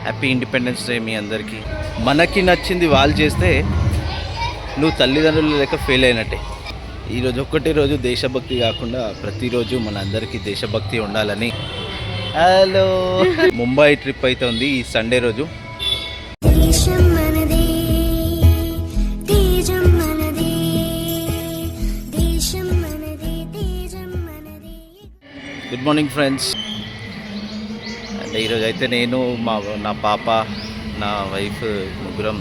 Happy Independence Day మీ అందరికీ. మనకి నచ్చింది వాళ్ళు చేస్తే నువ్వు తల్లిదండ్రులు లేక ఫెయిల్ అయినట్టే. ఈరోజు ఒక్కటే రోజు దేశభక్తి కాకుండా ప్రతిరోజు మన అందరికీ దేశభక్తి ఉండాలని. హలో ముంబై ట్రిప్ అయితే ఉంది ఈ సండే రోజు. Good morning friends. అంటే ఈరోజు అయితే నేను నా పాప నా వైఫ్ ముగ్గురం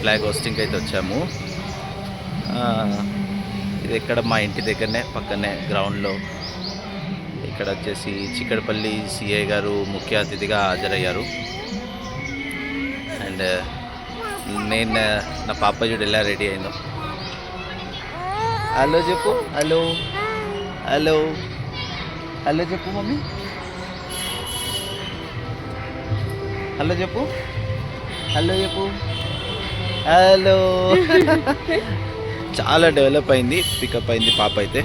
ఫ్లాగ్ హోస్టింగ్కి అయితే వచ్చాము. ఇది ఇక్కడ మా ఇంటి దగ్గరనే పక్కనే గ్రౌండ్లో. ఇక్కడ వచ్చేసి చిక్కడపల్లి సిఐ గారు ముఖ్య అతిథిగా హాజరయ్యారు. అండ్ నేను నా పాప చూడు ఎలా రెడీ అయిందో. హలో చెప్పు. హలో హలో హలో చెప్పు మమ్మీ. హలో చెప్పు. హలో చెప్పు. హలో. చాలా డెవలప్ అయింది, పికప్ అయింది పాప అయితే.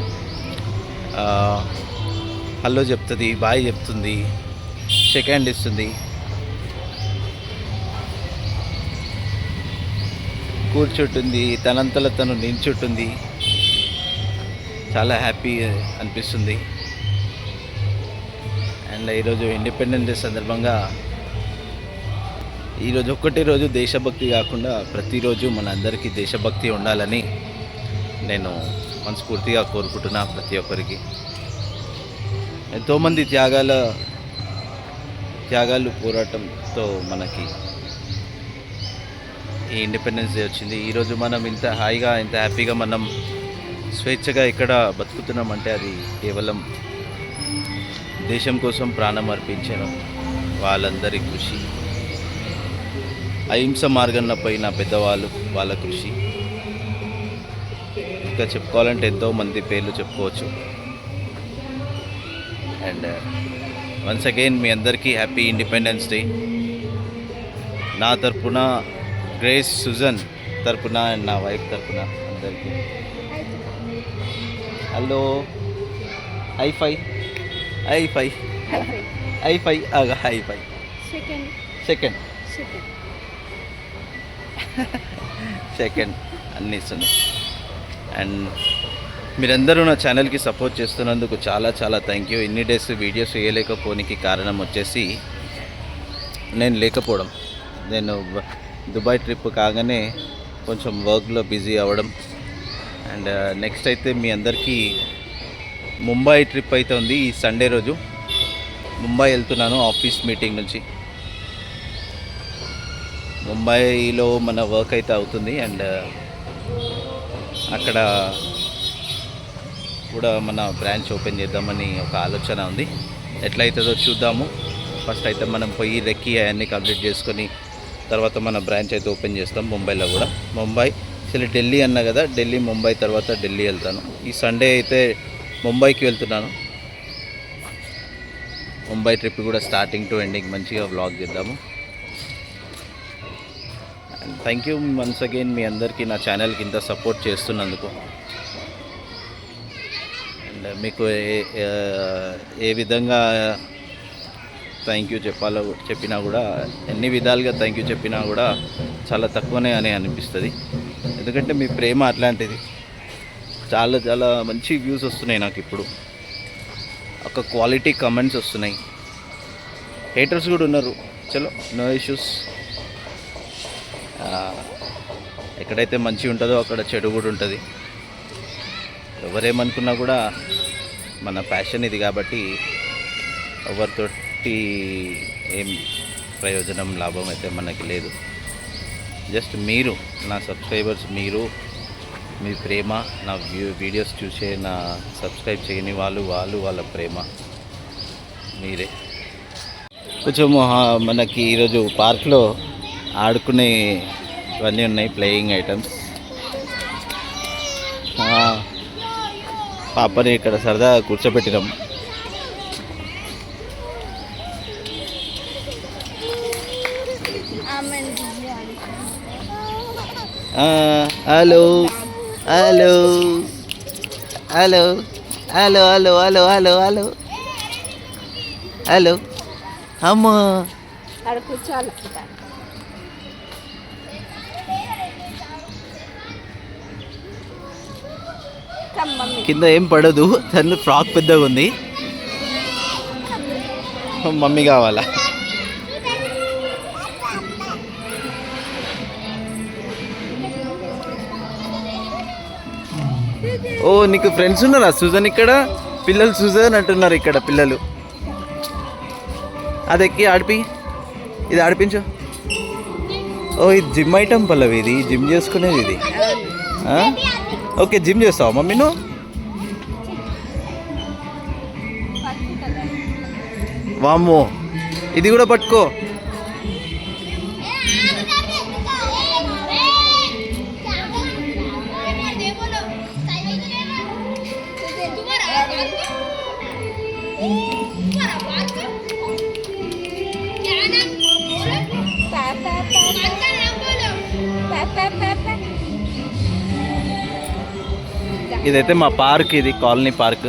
హలో చెప్తుంది, బాయ్ చెప్తుంది, షేక్ హ్యాండ్ ఇస్తుంది, కూర్చుంటుంది, తనంతలో తను నిల్చుంటుంది. చాలా హ్యాపీ అనిపిస్తుంది. అండ్ ఈరోజు ఇండిపెండెన్స్ డే సందర్భంగా ఈరోజు ఒక్కటే రోజు దేశభక్తి కాకుండా ప్రతిరోజు మన అందరికీ దేశభక్తి ఉండాలని నేను మనస్ఫూర్తిగా కోరుకుంటున్నా. ప్రతి ఒక్కరికి ఎంతోమంది త్యాగాలు పోరాటంతో మనకి ఈ ఇండిపెండెన్స్ డే వచ్చింది. ఈరోజు మనం ఇంత హాయిగా ఇంత హ్యాపీగా మనం స్వేచ్ఛగా ఇక్కడ బతుకుతున్నామంటే అది కేవలం దేశం కోసం ప్రాణం అర్పించాను వాళ్ళందరి కృషి, అహింస మార్గంలో పోయిన పెద్దవాళ్ళు వాళ్ళ కృషి. ఇంకా చెప్పుకోవాలంటే ఎంతోమంది పేర్లు చెప్పుకోవచ్చు. అండ్ వన్స్ అగైన్ మీ అందరికీ హ్యాపీ ఇండిపెండెన్స్ డే. నా తరపున, గ్రేస్ సుజన్ తరపున అండ్ నా వైఫ్ తరపున అందరికీ హలో. హైఫై హైఫై హైఫై ఆగా హైఫై. సెకండ్ అన్నీ ఇస్తున్నాయి. అండ్ మీరందరూ నా ఛానల్కి సపోర్ట్ చేస్తున్నందుకు చాలా చాలా థ్యాంక్ యూ. ఇన్ని డేస్ వీడియోస్ వేయలేకపోనికి కారణం వచ్చేసి నేను లేకపోవడం. నేను దుబాయ్ ట్రిప్ కాగానే కొంచెం వర్క్లో బిజీ అవ్వడం. అండ్ నెక్స్ట్ అయితే మీ అందరికీ ముంబై ట్రిప్ అయితే ఉంది ఈ సండే రోజు. ముంబై వెళ్తున్నాను ఆఫీస్ మీటింగ్ నుంచి. ముంబైలో మన వర్క్ అయితే అవుతుంది. అండ్ అక్కడ కూడా మన బ్రాంచ్ ఓపెన్ చేద్దామని ఒక ఆలోచన ఉంది. ఎట్లయితుందో చూద్దాము. ఫస్ట్ అయితే మనం పోయి రెక్కి అవన్నీ కంప్లీట్ చేసుకొని తర్వాత మన బ్రాంచ్ అయితే ఓపెన్ చేస్తాం ముంబైలో కూడా. ముంబై అసలు ఢిల్లీ అన్నా కదా, ఢిల్లీ ముంబై తర్వాత ఢిల్లీ వెళ్తాను. ఈ సండే అయితే ముంబైకి వెళ్తున్నాను. ముంబై ట్రిప్ కూడా స్టార్టింగ్ టు ఎండింగ్ మంచిగా వ్లాగ్ చేద్దాము. And thank you once again మీ అందరికీ నా ఛానల్కి ఇంత సపోర్ట్ చేస్తున్నందుకు. అండ్ మీకు ఏ విధంగా థ్యాంక్ యూ చెప్పినా కూడా, ఎన్ని విధాలుగా థ్యాంక్ యూ చెప్పినా కూడా చాలా తక్కువనే అని అనిపిస్తుంది. ఎందుకంటే మీ ప్రేమ అట్లాంటిది. చాలా చాలా మంచి వ్యూస్ వస్తున్నాయి నాకు ఇప్పుడు. ఒక క్వాలిటీ కమెంట్స్ వస్తున్నాయి. హేటర్స్ కూడా ఉన్నారు. చలో నో ఇష్యూస్. ఎక్కడైతే మంచి ఉంటుందో అక్కడ చెడు కూడా ఉంటుంది. ఎవరేమనుకున్నా కూడా మన ప్యాషన్ ఇది కాబట్టి ఎవరితోటి ఏం ప్రయోజనం లాభం అయితే మనకి లేదు. జస్ట్ మీరు నా సబ్స్క్రైబర్స్, మీరు మీ ప్రేమ, నా వీడియోస్ చూసే నా సబ్స్క్రైబ్ చేయని వాళ్ళ ప్రేమ మీరే. కొంచెం మనకి ఈరోజు పార్క్లో ఆడుకునే ఇవన్నీ ఉన్నాయి, ప్లేయింగ్ ఐటమ్స్. పాపని ఇక్కడ సరదాగా కూర్చోబెట్టినాం. Hello hello hello hello hello hello hello hello hello అమ్మా ఆడ కూర్చోవాలి. కింద ఏం పడదు, తను ఫ్రాక్ పెద్దగా ఉంది. మమ్మీ కావాలా? ఓ నీకు ఫ్రెండ్స్ ఉన్నారా సుజన్? ఇక్కడ పిల్లలు సుజన్ అంటున్నారు ఇక్కడ పిల్లలు. అది ఎక్కి ఆడిపి, ఇది ఆడిపించు. ఓ ఇది జిమ్ ఐటమ్ పల్లవి, ఇది జిమ్ చేసుకునేది ఇది. ఓకే జిమ్ చేస్తావా మమ్మీ నువ్వు? వామ్మో ఇది కూడా పట్టుకో. ఇదైతే మా పార్క్, ఇది కాలనీ పార్క్.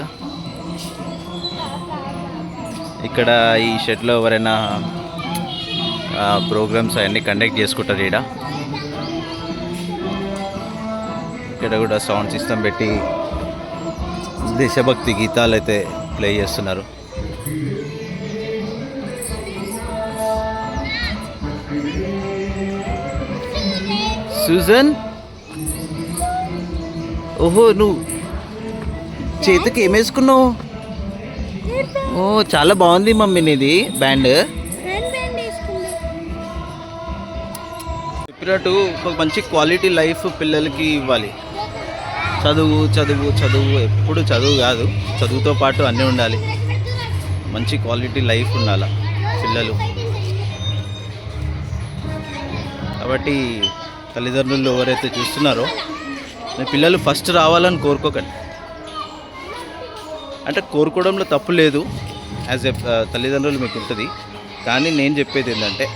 ఇక్కడ ఈ షెడ్లో ఎవరైనా ప్రోగ్రామ్స్ అవన్నీ కండక్ట్ చేసుకుంటారు. ఇక్కడ కూడా సౌండ్ సిస్టమ్ పెట్టి దేశభక్తి గీతాలు అయితే ప్లే చేస్తున్నారు. సుజన్, ఓహో నువ్వు చేతికి ఏం వేసుకున్నావు? ఓ చాలా బాగుంది మమ్మీ నీది బ్యాండ్. చెప్పినట్టు ఒక మంచి క్వాలిటీ లైఫ్ పిల్లలకి ఇవ్వాలి. చదువు చదువు చదువు, ఎప్పుడు చదువు కాదు, చదువుతో పాటు అన్నీ ఉండాలి. మంచి క్వాలిటీ లైఫ్ ఉండాలి పిల్లలు. కాబట్టి తల్లిదండ్రులు ఎవరైతే చూస్తున్నారో మీ పిల్లలు ఫస్ట్ రావాలని కోరుకోకండి. అంటే కోరుకోవడంలో తప్పు లేదు, యాజ్ ఎ తల్లిదండ్రులు మీకు ఉంటుంది. కానీ నేను చెప్పేది ఏంటంటే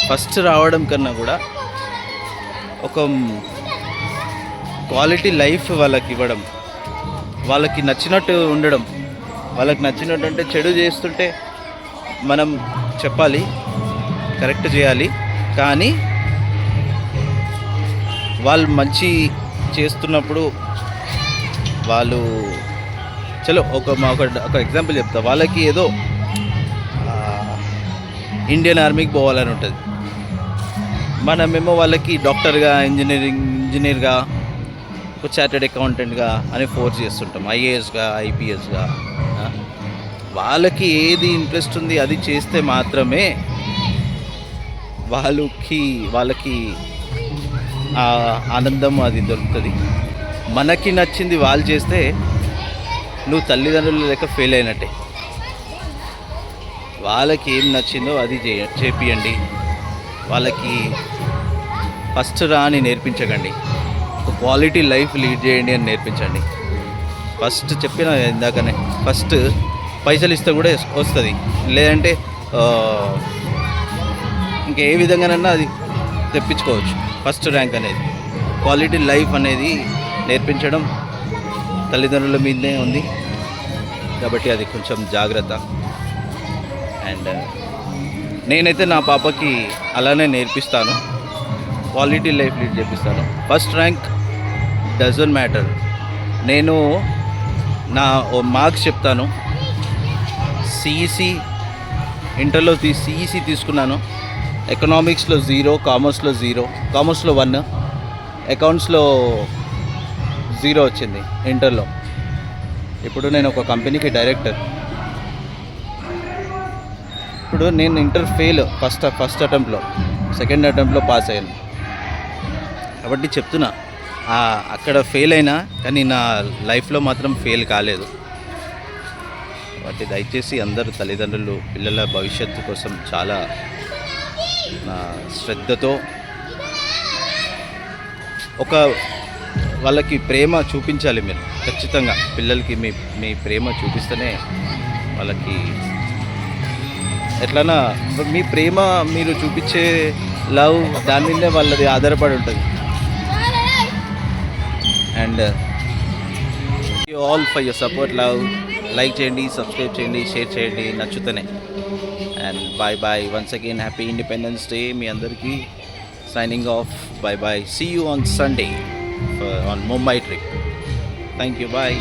ఫస్ట్ రావడం కన్నా కూడా ఒక క్వాలిటీ లైఫ్ వాళ్ళకి ఇవ్వడం, వాళ్ళకి నచ్చినట్టు ఉండడం. వాళ్ళకి నచ్చినట్టు అంటే చెడు చేస్తుంటే మనం చెప్పాలి, కరెక్ట్ చేయాలి. కానీ వాళ్ళు మంచి చేస్తున్నప్పుడు వాళ్ళు చలో ఒక ఎగ్జాంపుల్ చెప్తా. వాళ్ళకి ఏదో ఇండియన్ ఆర్మీకి పోవాలని ఉంటుంది, మనమేమో వాళ్ళకి డాక్టర్గా, ఇంజనీర్గా, ఒక చార్టెడ్ అకౌంటెంట్గా అని ఫోర్స్ చేస్తుంటాం, ఐఏఎస్గా, ఐపీఎస్గా. వాళ్ళకి ఏది ఇంట్రెస్ట్ ఉంది అది చేస్తే మాత్రమే వాళ్ళకి ఆనందం అది దొరుకుతుంది. మనకి నచ్చింది వాళ్ళు చేస్తే నువ్వు తల్లిదండ్రులు లెక్క ఫెయిల్ అయినట్టే. వాళ్ళకి ఏం నచ్చిందో అది చేపియండి. వాళ్ళకి ఫస్ట్ అని నేర్పించకండి, ఒక క్వాలిటీ లైఫ్ లీడ్ చేయండి అని నేర్పించండి. ఫస్ట్ చెప్పిన ఇందాకనే, ఫస్ట్ పైసలు ఇస్తే కూడా వస్తుంది, లేదంటే ఇంకే విధంగానన్నా అది తెప్పించుకోవచ్చు. ఫస్ట్ ర్యాంక్ అనేది, క్వాలిటీ లైఫ్ అనేది నేర్పించడం తల్లిదండ్రుల మీదనే ఉంది. కాబట్టి అది కొంచెం జాగ్రత్త. అండ్ నేనైతే నా పాపకి అలానే నేర్పిస్తాను, క్వాలిటీ లైఫ్ లీడ్ చేపిస్తాను. First rank doesn't matter. నేను నా మార్క్స్ చెప్తాను. సిఈసి ఇంటర్లో సిఈసి తీసుకున్నాను. ఎకనామిక్స్లో 0, కామర్స్లో 0, కామర్స్లో 1, అకౌంట్స్లో 0 వచ్చింది ఇంటర్లో. ఇప్పుడు నేను ఒక కంపెనీకి డైరెక్టర్. ఇప్పుడు నేను ఇంటర్ ఫెయిల్ ఫస్ట్ అటెంప్ట్లో, సెకండ్ అటెంప్ట్లో పాస్ అయ్యాను. కాబట్టి చెప్తున్నా, అక్కడ ఫెయిల్ అయినా కానీ నా లైఫ్లో మాత్రం ఫెయిల్ కాలేదు. కాబట్టి దయచేసి అందరూ తల్లిదండ్రులు పిల్లల భవిష్యత్తు కోసం చాలా శ్రద్ధతో వాళ్ళకి ప్రేమ చూపించాలి. మీరు ఖచ్చితంగా పిల్లలకి మీ ప్రేమ చూపిస్తేనే వాళ్ళకి ఎట్లన్నా మీ ప్రేమ మీరు చూపించే లవ్ దాని మీదే వాళ్ళది ఆధారపడి ఉంటుంది. And you all for your support, love. Like చేయండి, సబ్స్క్రైబ్ చేయండి, షేర్ చేయండి నచ్చుతూనే. And and bye bye once again happy Independence Day మీ అందరికీ signing off bye bye see you on Sunday on Mumbai trip thank you bye